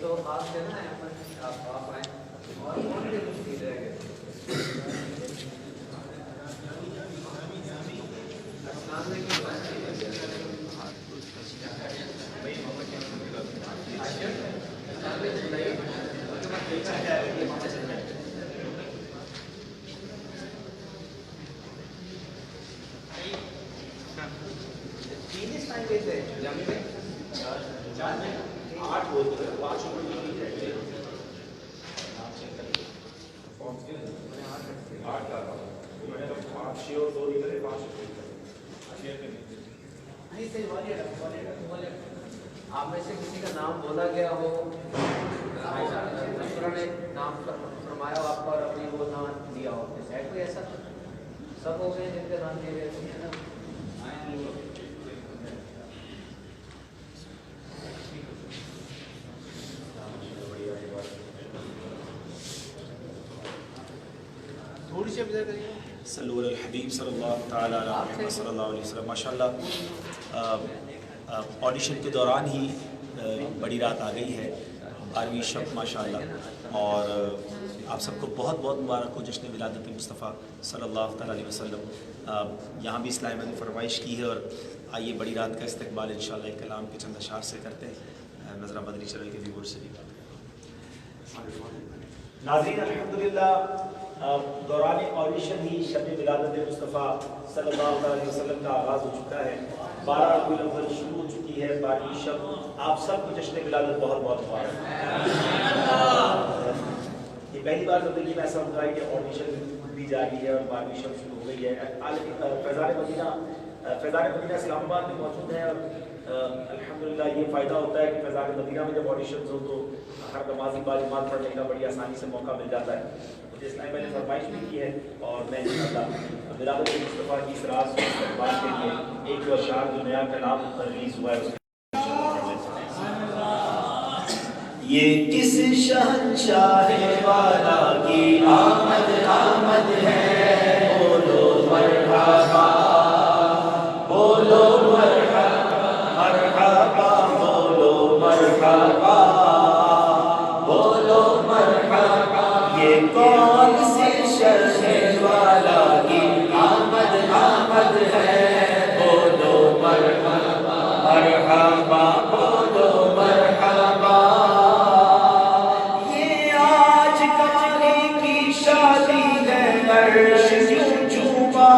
تو خاص دینا ہے آپ آئیں اور کون سے کچھ نہیں رہ گئے السلام علیکم آپ میں سے کسی کا نام بولا گیا ہو دوسرا نے نام فرمایا ہو آپ کا اور اپنی وہ نام دیا ہو ہے کوئی ایسا سب ہو گئے جن کا نام دیا گیا تھوڑی سی ابتدا کریے صلو علی الحبیب صلی اللہ تعالیٰ علیہ محمد صلی اللہ علیہ وسلم. ماشاء اللہ آڈیشن کے دوران ہی بڑی رات آ گئی ہے 12ویں شب ماشاء اللہ, اور آپ سب کو بہت بہت مبارک ہو جشن ولادت مصطفیٰ صلی اللہ تعالیٰ علیہ وسلم. یہاں بھی اسلام نے فرمائش کی ہے, اور آئیے بڑی رات کا استقبال انشاءاللہ ایک کلام کے چند اشعار سے کرتے ہیں. نظرہ بدری چلوئی کے بیور سے بھی. ناظرین الحمدللہ دوران آڈیشن ہی شب ولادت مصطفیٰ صلی اللہ علیہ وسلم کا آغاز ہو چکا ہے. 12 ربیع الاول شروع ہو چکی ہے 12ویں شب. آپ سب کو جشن ولادت بہت بہت مبارک. یہ پہلی بار زندگی میں ایسا ہوتا ہے کہ آڈیشن دی جا رہی ہے اور 12ویں شب شروع ہو گئی ہے. فیضان مدینہ اسلام آباد میں موجود ہے, اور الحمدللہ یہ فائدہ ہوتا ہے کہ فیضان مدینہ میں جب آڈیشنز ہو تو ہر نمازی باجماعت پڑھنے کا بڑی آسانی سے موقع مل جاتا ہے. مجھے اسلام میں نے فرمائش بھی کی ہے, اور میں انشاءاللہ ولادت مصطفیٰ کی اس راز کے استقبال کے لیے ایک دو اشعار جو نیا کلام ریلیز ہوا ہے اس یہ کس شہنشاہ والا کی آمد آمد ہے, بولو مرحبا بولو مرحبا مرحبا بولو مرحبا بولو مرحبا. یہ کون سی شہنشاہ والا کی آمد آمد ہے, بولو مرحبا مرحبا بولو مرحبا. عرش کیوں جھوما,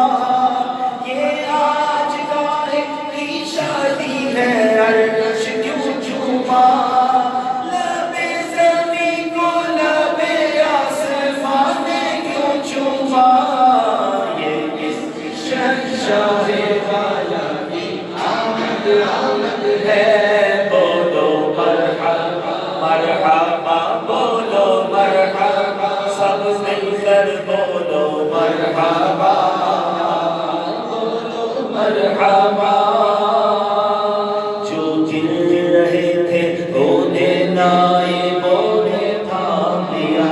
یہ آج گاہ کی شادی ہے, عرش کیوں جھوما, لب زمین کو لب آسمان نے کیوں چوما, یہ کس شہنشاہ والا کی آمد آمد ہے, بولو مرحبا مرحبا بولو مرحبا. سب مل کر بولو مرحبا بولو مرحبا. جو گر رہے تھے انہیں نائبوں نے تھام لیا,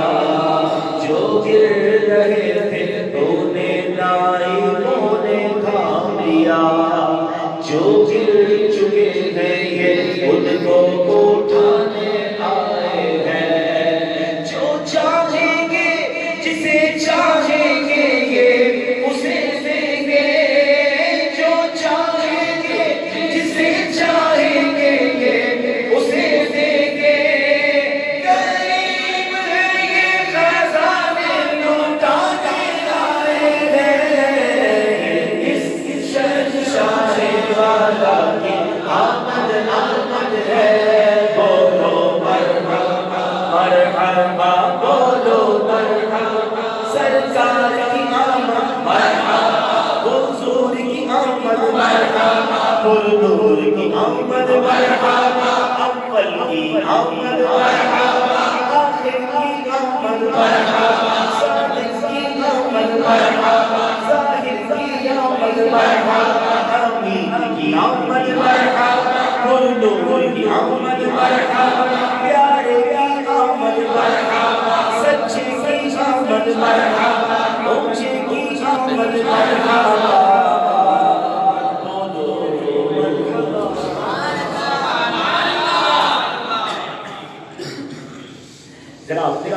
جو گر رہے تھے انہیں نائبوں نے تھام لیا, جو گر چکے ہیں یہ ان کو اٹھانے آئے ہیں, جو چاہیں گے جسے چاہیں گے یہ اسے دیں گے, جو چاہیں گے جسے چاہیں گے یہ اسے دیں گے. کریم ہے یہ خزانے لوٹانے آئے ہیں, اس شہنشاہ والا کی آمد آمد ہے, بولو مرحبا مرحبا بولو مرحبا. سرکار کی آمد مرحبا, حضور کی آمد مرحبا, نور کی آمد مرحبا, اول کی آمد مرحبا, آخر کی آمد مرحبا, صادق کی آمد مرحبا, ظاہر کی آمد مرحبا, امین کی آمد مرحبا, نور کی آمد مرحبا, پیارے کی آمد مرحبا, سچے کی آمد مرحبا, اونچے کی آمد مرحبا.